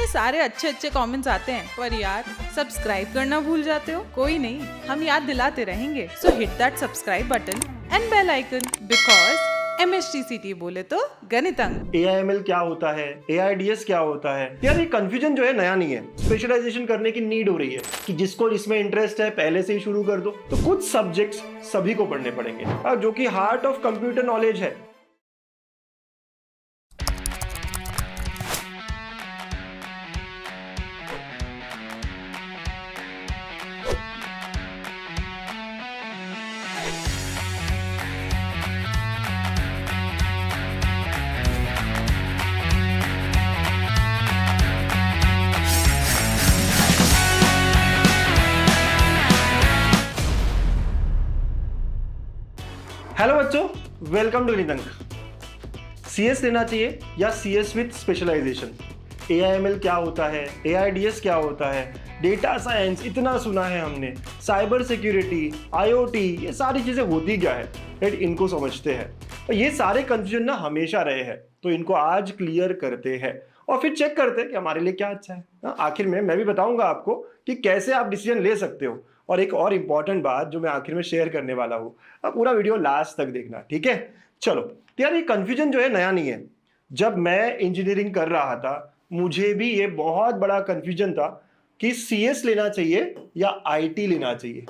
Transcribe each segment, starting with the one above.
सारे अच्छे अच्छे कमेंट्स आते हैं, पर यार सब्सक्राइब करना भूल जाते हो। कोई नहीं, हम याद दिलाते रहेंगे। So hit that subscribe button and bell icon, because MSTCT बोले तो गणित अंक। AIML क्या होता है, AIDS क्या होता है, यार ये कंफ्यूजन जो है नया नहीं है। स्पेशलाइजेशन करने की नीड हो रही है कि जिसको जिसमें इंटरेस्ट है पहले से ही शुरू कर दो। तो कुछ सब्जेक्ट्स सभी को पढ़ने पड़ेंगे और जो कि हार्ट ऑफ कंप्यूटर नॉलेज है। हेलो बच्चों, वेलकम टू गणित अंक। CS लेना चाहिए या CS विथ स्पेशलाइजेशन? AIML क्या होता है, AIDS क्या होता है, डेटा साइंस इतना सुना है हमने, साइबर सिक्योरिटी, IoT, ये सारी चीज़ें होती क्या है, राइट? इनको समझते हैं। और ये सारे कंफ्यूजन ना हमेशा रहे हैं, तो इनको आज क्लियर करते हैं और फिर चेक करते हैं कि हमारे लिए क्या अच्छा है। आखिर में मैं भी बताऊंगा आपको कि कैसे आप डिसीजन ले सकते हो। और एक और इम्पॉर्टेंट बात जो मैं आखिर में शेयर करने वाला हूँ, अब पूरा वीडियो लास्ट तक देखना, ठीक है? चलो, तो यार ये कंफ्यूजन जो है नया नहीं है। जब मैं इंजीनियरिंग कर रहा था मुझे भी ये बहुत बड़ा कंफ्यूजन था कि CS लेना चाहिए या IT लेना चाहिए।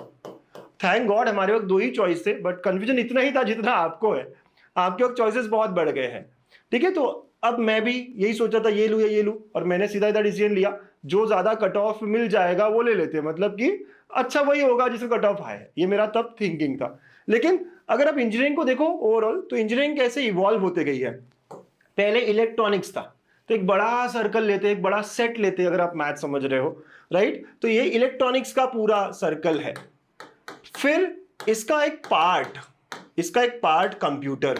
थैंक गॉड हमारे वक्त दो ही चॉइस थे, बट कंफ्यूजन इतना ही था जितना आपको है। आपके वक्त चॉइसेस बहुत बढ़ गए हैं, ठीक है? तो अब मैं भी यही सोचा था, ये लूँ या ये लूँ, और मैंने सीधा इधर डिसीजन लिया जो ज्यादा कट ऑफ मिल जाएगा वो ले लेते हैं, मतलब कि अच्छा वही होगा जिसमें कट ऑफ है। ये मेरा तब थिंकिंग था। लेकिन अगर आप इंजीनियरिंग को देखो ओवरऑल, तो इंजीनियरिंग कैसे इवॉल्व होते गई है। पहले इलेक्ट्रॉनिक्स था, तो एक बड़ा सर्कल लेते, एक बड़ा सेट लेते, अगर आप मैथ समझ रहे हो, राइट? तो ये इलेक्ट्रॉनिक्स का पूरा सर्कल है। फिर इसका एक पार्ट कंप्यूटर,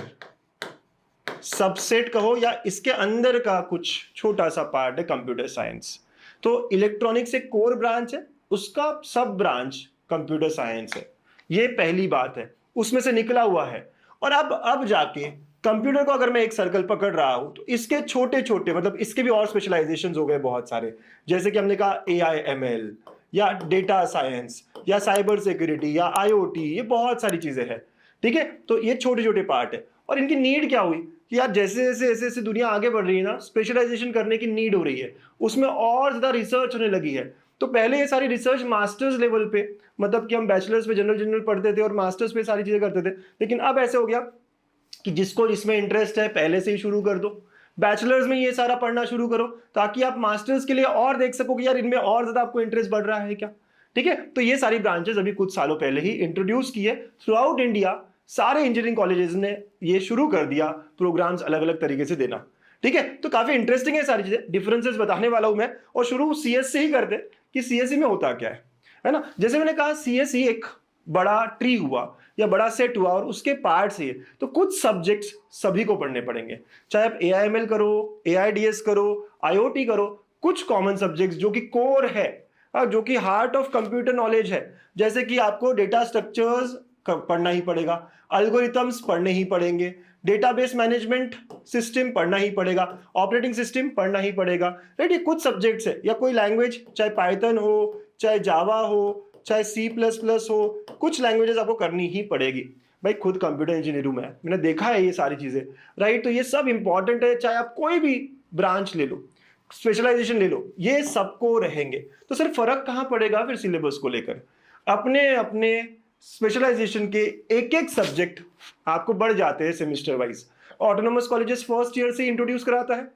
सबसेट कहो या इसके अंदर का कुछ छोटा सा पार्ट है कंप्यूटर साइंस। तो इलेक्ट्रॉनिक्स एक कोर ब्रांच है, उसका सब ब्रांच कंप्यूटर साइंस है। ये पहली बात है, उसमें से निकला हुआ है। और अब जाके कंप्यूटर को अगर मैं एक सर्कल पकड़ रहा हूं तो इसके छोटे छोटे, मतलब इसके भी और स्पेशलाइजेशंस हो गए बहुत सारे, जैसे कि हमने कहा AIML या डेटा साइंस या साइबर सिक्योरिटी या IoT, ये बहुत सारी चीजें हैं, ठीक है? तो ये छोटे छोटे पार्ट है। और इनकी नीड क्या हुई कि यार जैसे जैसे ऐसे ऐसे दुनिया आगे बढ़ रही है ना, स्पेशलाइजेशन करने की नीड हो रही है, उसमें और ज्यादा रिसर्च होने लगी है। तो पहले ये सारी रिसर्च मास्टर्स लेवल पे, मतलब कि हम बैचलर्स पे जनरल पढ़ते थे और मास्टर्स पे सारी चीजें करते थे। लेकिन अब ऐसे हो गया कि जिसको जिसमें इंटरेस्ट है पहले से ही शुरू कर दो, बैचलर्स में ये सारा पढ़ना शुरू करो, ताकि आप मास्टर्स के लिए और देख सको कि यार इनमें और ज्यादा आपको इंटरेस्ट बढ़ रहा है क्या, ठीक है? तो ये सारी ब्रांचेस अभी कुछ सालों पहले ही इंट्रोड्यूस की है थ्रू आउट इंडिया। सारे इंजीनियरिंग कॉलेजेस ने ये शुरू कर दिया प्रोग्राम्स अलग अलग तरीके से देना, ठीक है? तो काफी इंटरेस्टिंग है सारी चीजें, डिफरेंसेस बताने वाला हूं मैं। और शुरू CS से ही करते कि CSE में होता क्या है ना? जैसे मैंने कहा CSE एक बड़ा ट्री हुआ या बड़ा सेट हुआ और उसके पार्ट्स ये, तो कुछ सब्जेक्ट्स सभी को पढ़ने पड़ेंगे, चाहे आप AIML करो, AIDS करो, IoT करो, कुछ कॉमन सब्जेक्ट्स जो कि कोर है, जो कि हार्ट ऑफ कंप्यूटर नॉलेज है। जैसे कि आपको डेटा स्ट्रक्चर्स पढ़ना ही पड़ेगा, एल्गोरिथम्स पढ़ने ही पड़ेंगे, डेटाबेस मैनेजमेंट सिस्टम पढ़ना ही पड़ेगा, ऑपरेटिंग सिस्टम पढ़ना ही पड़ेगा, राइट? ये कुछ सब्जेक्ट्स है, या कोई लैंग्वेज, चाहे पाइथन हो, चाहे जावा हो, चाहे C++ हो, कुछ लैंग्वेजेस आपको करनी ही पड़ेगी। भाई खुद कंप्यूटर इंजीनियर हूं मैंने देखा है ये सारी चीजें, राइट? तो ये सब इंपॉर्टेंट है, चाहे आप कोई भी ब्रांच ले लो, स्पेशलाइजेशन ले लो, ये सबको रहेंगे। तो सिर्फ फर्क कहां पड़ेगा फिर सिलेबस को लेकर, अपने अपने स्पेशलाइजेशन के एक एक सब्जेक्ट आपको बढ़ जाते हैं semester wise. Autonomous colleges first year से इंट्रोड्यूस कराता है,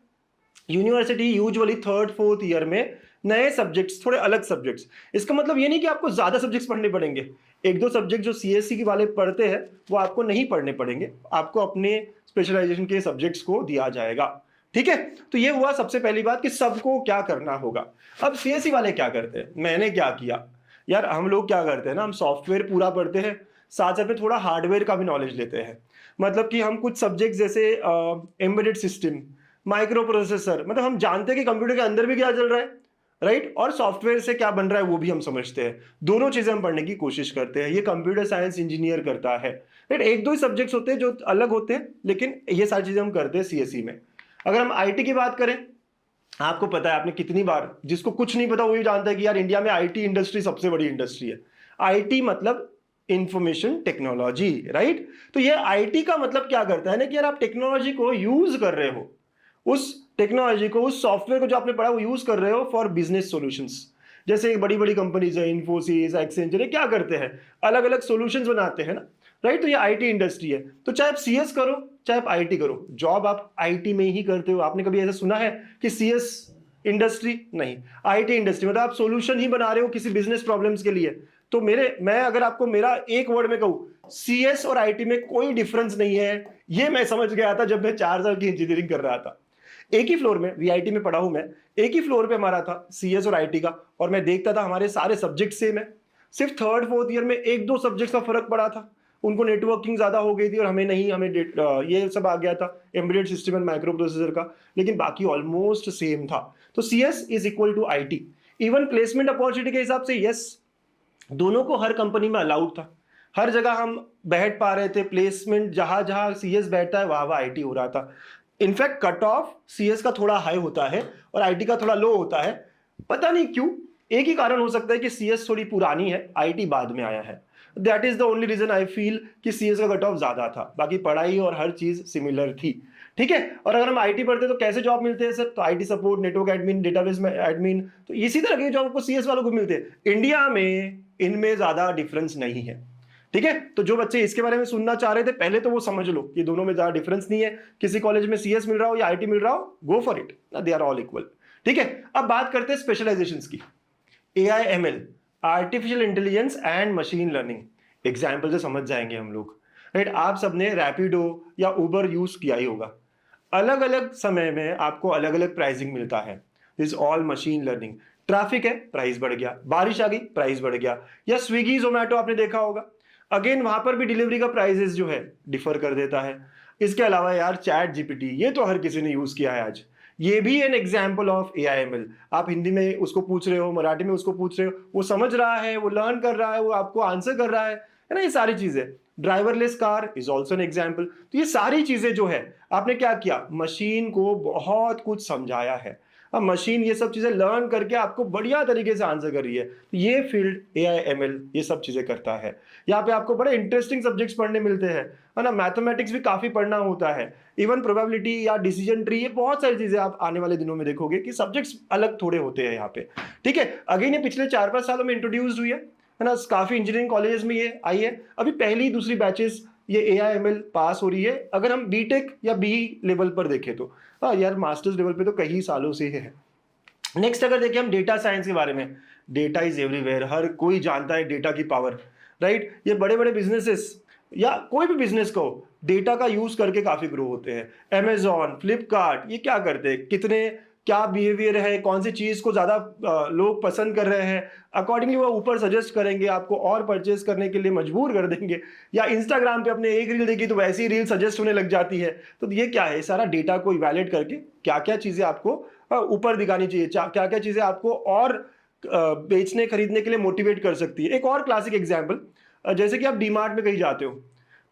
university usually third fourth year में नए सब्जेक्ट्स, थोड़े अलग सब्जेक्ट्स। इसका मतलब ये नहीं कि आपको ज्यादा सब्जेक्ट्स पढ़ने पड़ेंगे, एक दो सब्जेक्ट जो CSE के वाले पढ़ते हैं वो आपको नहीं पढ़ने पड़ेंगे, आपको अपने स्पेशलाइजेशन के सब्जेक्ट्स को दिया जाएगा, ठीक है? तो ये हुआ सबसे पहली बात कि सबको क्या करना होगा। अब CSE वाले क्या करते हैं, मैंने क्या किया यार, हम लोग क्या करते हैं ना, हम सॉफ्टवेयर पूरा पढ़ते हैं, साथ साथ में थोड़ा हार्डवेयर का भी नॉलेज लेते हैं। मतलब कि हम कुछ सब्जेक्ट जैसे एम्बेडेड सिस्टम, माइक्रो प्रोसेसर, मतलब हम जानते हैं कि कंप्यूटर के अंदर भी क्या चल रहा है, राइट? और सॉफ्टवेयर से क्या बन रहा है वो भी हम समझते हैं। दोनों चीजें हम पढ़ने की कोशिश करते हैं, ये कंप्यूटर साइंस इंजीनियर करता है, राइट? एक दो ही सब्जेक्ट्स होते हैं जो अलग होते हैं, लेकिन ये सारी चीजें हम करते हैं CSE में। अगर हम IT की बात करें आपको पता है, आपने कितनी बार, जिसको कुछ नहीं पता वही जानता है कि यार इंडिया में आईटी इंडस्ट्री सबसे बड़ी इंडस्ट्री है। आईटी मतलब इंफॉर्मेशन टेक्नोलॉजी, राइट। तो ये आईटी का मतलब क्या करता है ना कि यार आप टेक्नोलॉजी को यूज कर रहे हो, उस टेक्नोलॉजी को, उस सॉफ्टवेयर को जो आपने पढ़ा वो यूज कर रहे हो फॉर बिजनेस सॉल्यूशंस। जैसे बड़ी बड़ी कंपनीज है, इन्फोसिस, एक्सेंचर, ये क्या करते हैं, अलग अलग सॉल्यूशंस बनाते हैं ना, राइट। तो ये आईटी इंडस्ट्री है। तो चाहे आप सीएस करो चाहे आप आईटी करो, जॉब आप आईटी में ही करते हो। आपने कभी ऐसा सुना है कि सीएस इंडस्ट्री? नहीं, आईटी इंडस्ट्री मतलब आप सॉल्यूशन ही बना रहे हो किसी बिजनेस प्रॉब्लम्स के लिए। तो मैं अगर आपको मेरा एक वर्ड में कहूं, सीएस और आईटी में कोई डिफरेंस नहीं है, ये मैं समझ गया था जब मैं 4 साल की इंजीनियरिंग कर रहा था। एक ही फ्लोर में, वीआईटी में पढ़ा हूं मैं, एक ही फ्लोर पे हमारा था सीएस और आईटी का, और मैं देखता था हमारे सारे सब्जेक्ट सेम है। सिर्फ थर्ड फोर्थ ईयर में एक दो सब्जेक्ट्स का फर्क पड़ा था। उनको नेटवर्किंग ज्यादा हो गई थी और हमें नहीं, हमें ये सब आ गया था, embedded system and microprocessor का, लेकिन बाकी ऑलमोस्ट सेम था। तो CS is equal to IT. Even placement opportunity के हिसाब से यस, दोनों को हर कंपनी में अलाउड था, हर जगह हम बैठ पा रहे थे। प्लेसमेंट जहां जहां सीएस बैठता है वहां वहां आईटी हो रहा था। इनफैक्ट कट ऑफ सीएस का थोड़ा हाई होता है और आईटी का थोड़ा लो होता है, पता नहीं क्यों। एक ही कारण हो सकता है कि सीएस थोड़ी पुरानी है, आईटी बाद में आया है। That is the only reason I feel कि सीएस का कट ऑफ ज्यादा था, बाकी पढ़ाई और हर चीज सिमिलर थी, ठीक है। और अगर हम आईटी पढ़ते तो कैसे जॉब मिलते हैं सर? तो IT support, network admin, database में एडमिन, तो इसी तरह के जॉब आपको सीएस वालों को मिलते हैं। इंडिया में इनमें ज्यादा डिफरेंस नहीं है, ठीक है। तो जो बच्चे इसके बारे में सुनना चाह रहे थे पहले तो वो समझ लो कि दोनों में ज्यादा डिफरेंस नहीं है। किसी कॉलेज में सीएस मिल रहा हो या आईटी मिल रहा हो, go for it, they are all equal, ठीक है। अब बात करते हैं स्पेशलाइजेशंस की। AI ML, artificial intelligence and machine learning, example से समझ जाएंगे हम लोग, राइट। आप सबने रैपिडो या उबर यूज किया ही होगा। अलग अलग समय में आपको अलग अलग प्राइसिंग मिलता है, this all machine learning. Traffic है, प्राइस बढ़ गया, बारिश आ गई, प्राइस बढ़ गया। या स्विगी जोमेटो आपने देखा होगा, अगेन वहां पर भी डिलीवरी का प्राइसेस जो है डिफर कर देता है। इसके अलावा यार चैट जीपीटी, ये तो हर किसी ने यूज किया है आज, ये भी एन एग्जाम्पल ऑफ एआईएमएल। आप हिंदी में उसको पूछ रहे हो, मराठी में उसको पूछ रहे हो, वो समझ रहा है, वो लर्न कर रहा है, वो आपको आंसर कर रहा है ना, ये सारी चीजें। Driverless car is also an example. तो ये सारी चीजें जो है, आपने क्या किया, मशीन को बहुत कुछ समझाया है। अब मशीन ये सब चीजें लर्न करके आपको बढ़िया तरीके से आंसर कर रही है। तो ये फील्ड एआईएमएल ये सब चीजें करता है। यहाँ पे आपको बड़े इंटरेस्टिंग सब्जेक्ट्स पढ़ने मिलते हैं, है ना। मैथमेटिक्स भी काफी पढ़ना होता है, इवन प्रोबेबिलिटी या डिसीजन ट्री, ये बहुत सारी चीजें आप आने वाले दिनों में देखोगे कि सब्जेक्ट्स अलग थोड़े होते हैं यहाँ पे, ठीक है। अगेन ये पिछले 4-5 सालों में इंट्रोड्यूस हुई है ना, काफी इंजीनियरिंग कॉलेजेस में ये आई है। अभी पहली दूसरी बैचेस ये एआईएमएल पास हो रही है। अगर हम बीटेक या बी लेवल पर देखें तो हाँ यार, मास्टर्स लेवल पे तो कई सालों से है। नेक्स्ट अगर देखें हम डेटा साइंस के बारे में, डेटा इज एवरीवेयर, हर कोई जानता है डेटा की पावर, राइट। ये बड़े बड़े बिजनेसेस या कोई भी बिजनेस को डेटा का यूज करके काफी ग्रो होते हैं। अमेजॉन, फ्लिपकार्ट, ये क्या करते हैं, कितने क्या बिहेवियर है, कौन सी चीज को ज्यादा लोग पसंद कर रहे हैं, अकॉर्डिंगली वो ऊपर सजेस्ट करेंगे, आपको और परचेज करने के लिए मजबूर कर देंगे। या इंस्टाग्राम पे अपने एक रील देखी तो वैसी रील सजेस्ट होने लग जाती है। तो ये क्या है, सारा डेटा को इवैल्यूएट करके क्या क्या चीजें आपको ऊपर दिखानी चाहिए, क्या क्या चीजें आपको और बेचने खरीदने के लिए मोटिवेट कर सकती है। एक और क्लासिक एग्जाम्पल, जैसे कि आप डीमार्ट में कहीं जाते हो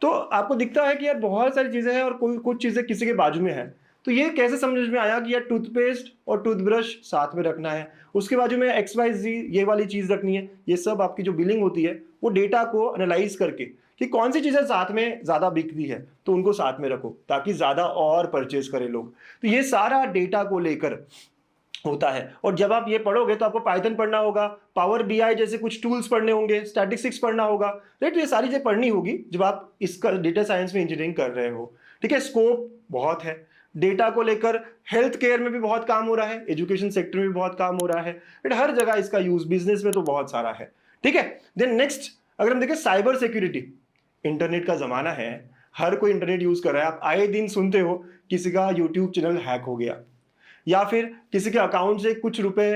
तो आपको दिखता है कि यार बहुत सारी चीजें हैं और कोई कुछ चीजें किसी के बाजू में है। तो ये कैसे समझ में आया कि यार टूथपेस्ट और टूथब्रश साथ में रखना है, उसके बाजू में XYZ ये वाली चीज रखनी है। ये सब आपकी जो बिलिंग होती है वो डेटा को एनालाइज करके कि कौन सी चीजें साथ में ज्यादा बिकती है तो उनको साथ में रखो ताकि ज्यादा और परचेज करें लोग। तो ये सारा डेटा को लेकर होता है। और जब आप ये पढ़ोगे तो आपको पाइथन पढ़ना होगा, पावर बीआई जैसे कुछ टूल्स पढ़ने होंगे, स्टैटिस्टिक्स पढ़ना होगा, राइट। ये सारी चीजें पढ़नी होगी जब आप इसका डेटा साइंस में इंजीनियरिंग कर रहे हो, ठीक है। स्कोप बहुत है डेटा को लेकर, हेल्थ केयर में भी बहुत काम हो रहा है, एजुकेशन सेक्टर में भी बहुत काम हो रहा है, बट हर जगह इसका यूज, बिजनेस में तो बहुत सारा है, ठीक है। देन नेक्स्ट अगर हम देखें साइबर सिक्योरिटी, इंटरनेट का जमाना है, हर कोई इंटरनेट यूज कर रहा है। आप आए दिन सुनते हो किसी का यूट्यूब चैनल हैक हो गया या फिर किसी के अकाउंट से कुछ रुपए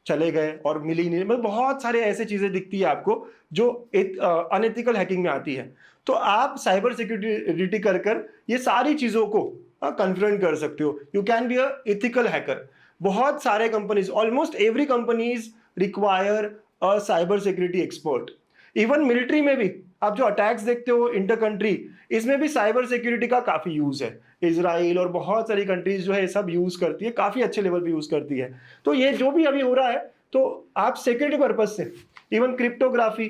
चले गए और मिली नहीं, मतलब बहुत सारे ऐसे चीजें दिखती है आपको जो अनएथिकल हैकिंग में आती है। तो आप साइबर सिक्योरिटी कर ये सारी चीजों को कन्फ्रंट कर सकते हो। You can be a ethical hacker. बहुत सारे companies, almost every companies require a cyber security expert. Even military में भी आप जो अटैक्स देखते हो इंटर कंट्री, इसमें भी साइबर सिक्योरिटी का काफी यूज है। इजराइल और बहुत सारी कंट्रीज जो है सब यूज करती है, काफी अच्छे लेवल पे यूज करती है। तो ये जो भी अभी हो रहा है, तो आप सिक्योरिटी पर्पज से इवन क्रिप्टोग्राफी,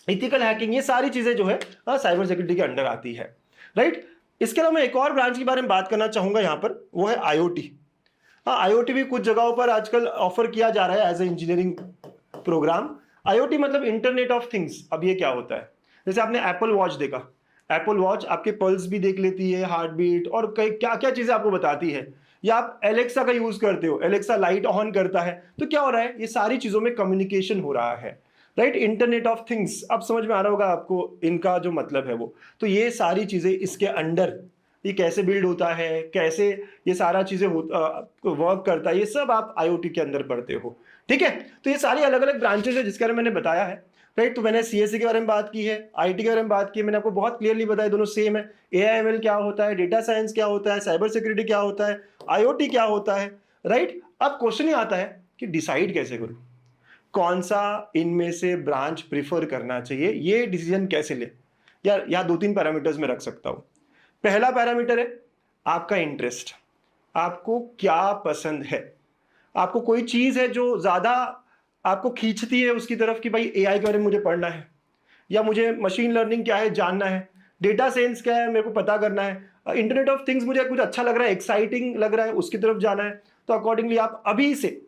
इथिकल हैकिंग, ये सारी चीजें जो है साइबर सिक्योरिटी के अंडर आती है, राइट। इसके अलावा मैं एक और ब्रांच के बारे में बात करना चाहूंगा यहाँ पर, वो है आईओटी। आईओटी भी कुछ जगहों पर आजकल ऑफर किया जा रहा है as a engineering programme. IoT मतलब इंटरनेट ऑफ थिंग्स। अब ये क्या होता है, जैसे आपने एप्पल वॉच देखा, एप्पल वॉच आपके पल्स भी देख लेती है, हार्ट बीट और कई क्या क्या चीजें आपको बताती है। या आप एलेक्सा का यूज करते हो, एलेक्सा लाइट ऑन करता है, तो क्या हो रहा है, ये सारी चीजों में कम्युनिकेशन हो रहा है, राइट। इंटरनेट ऑफ थिंग्स, अब समझ में आ रहा होगा आपको इनका जो मतलब है वो। तो ये सारी चीजें इसके अंडर, ये कैसे बिल्ड होता है, कैसे ये सारा चीजें वर्क करता है, ये सब आप आईओटी के अंदर पढ़ते हो, ठीक है। तो ये सारी अलग अलग ब्रांचेस है जिसके बारे में मैंने बताया है, राइट। तो मैंने सीएससी के बारे में बात की है, आईटी के बारे में बात की है, मैंने आपको बहुत क्लियरली बताया दोनों सेम है। एआईएमएल क्या होता है, डेटा साइंस क्या होता है, साइबर सिक्योरिटी क्या होता है, आईओटी क्या होता है, राइट। अब क्वेश्चन ही आता है कि डिसाइड कैसे करूं, कौन सा इनमें से ब्रांच प्रिफर करना चाहिए, ये डिसीजन कैसे ले। या 2-3 पैरामीटर्स में रख सकता हूं। पहला पैरामीटर है आपका इंटरेस्ट, आपको क्या पसंद है। आपको कोई चीज है जो ज्यादा आपको खींचती है उसकी तरफ कि भाई एआई के बारे में मुझे पढ़ना है, या मुझे मशीन लर्निंग क्या है जानना है, डेटा साइंस क्या है मेरे को पता करना है, इंटरनेट ऑफ थिंग्स मुझे कुछ अच्छा लग रहा है, एक्साइटिंग लग रहा है, उसकी तरफ जाना है, तो अकॉर्डिंगली आप अभी से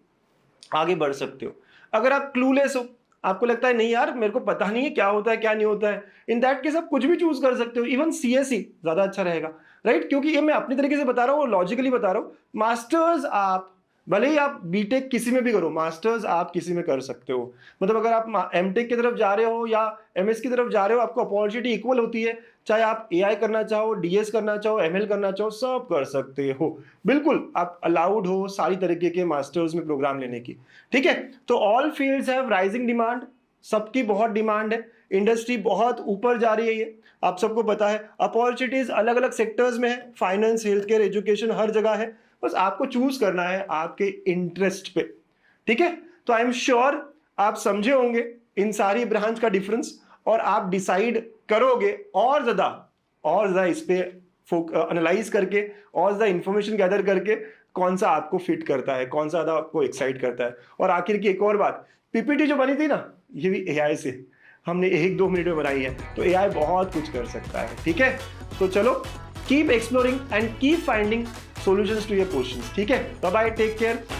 आगे बढ़ सकते हो। अगर आप क्लूलेस हो, आपको लगता है नहीं यार मेरे को पता नहीं है क्या होता है क्या नहीं होता है, इन दैट केस आप कुछ भी चूज कर सकते हो। इवन सीएससी ज्यादा अच्छा रहेगा, राइट। क्योंकि ये मैं अपनी तरीके से बता रहा हूँ, लॉजिकली बता रहा हूँ। मास्टर्स आप भले ही आप बीटेक किसी में भी करो, मास्टर्स आप किसी में कर सकते हो। मतलब अगर आप एमटेक की तरफ जा रहे हो या एमएस की तरफ जा रहे हो, आपको अपॉर्चुनिटी इक्वल होती है। चाहे आप एआई करना चाहो, डीएस करना चाहो, एमएल करना चाहो, सब कर सकते हो, बिल्कुल आप अलाउड हो सारी तरीके के मास्टर्स में प्रोग्राम लेने की, ठीक है। तो all fields have rising demand, सबकी बहुत डिमांड है, इंडस्ट्री बहुत ऊपर जा रही है, ये आप सबको पता है। अपॉर्चुनिटीज अलग अलग सेक्टर्स में है, फाइनेंस, हेल्थ केयर, एजुकेशन, हर जगह है। बस आपको चूज करना है आपके इंटरेस्ट पे, ठीक है। तो आई एम श्योर आप समझे होंगे इन सारी ब्रांच का डिफरेंस, और आप डिसाइड करोगे और ज्यादा इस पे एनालाइज करके और ज्यादा इंफॉर्मेशन गैदर करके कौन सा आपको फिट करता है, कौन सा ज्यादा आपको एक्साइट करता है। और आखिर की एक और बात, पीपीटी जो बनी थी ना, ये भी एआई से हमने 1-2 मिनट में बनाई है। तो एआई बहुत कुछ कर सकता है, ठीक है। तो चलो, keep exploring and keep finding solutions to your questions, ठीक है। Bye bye, take care.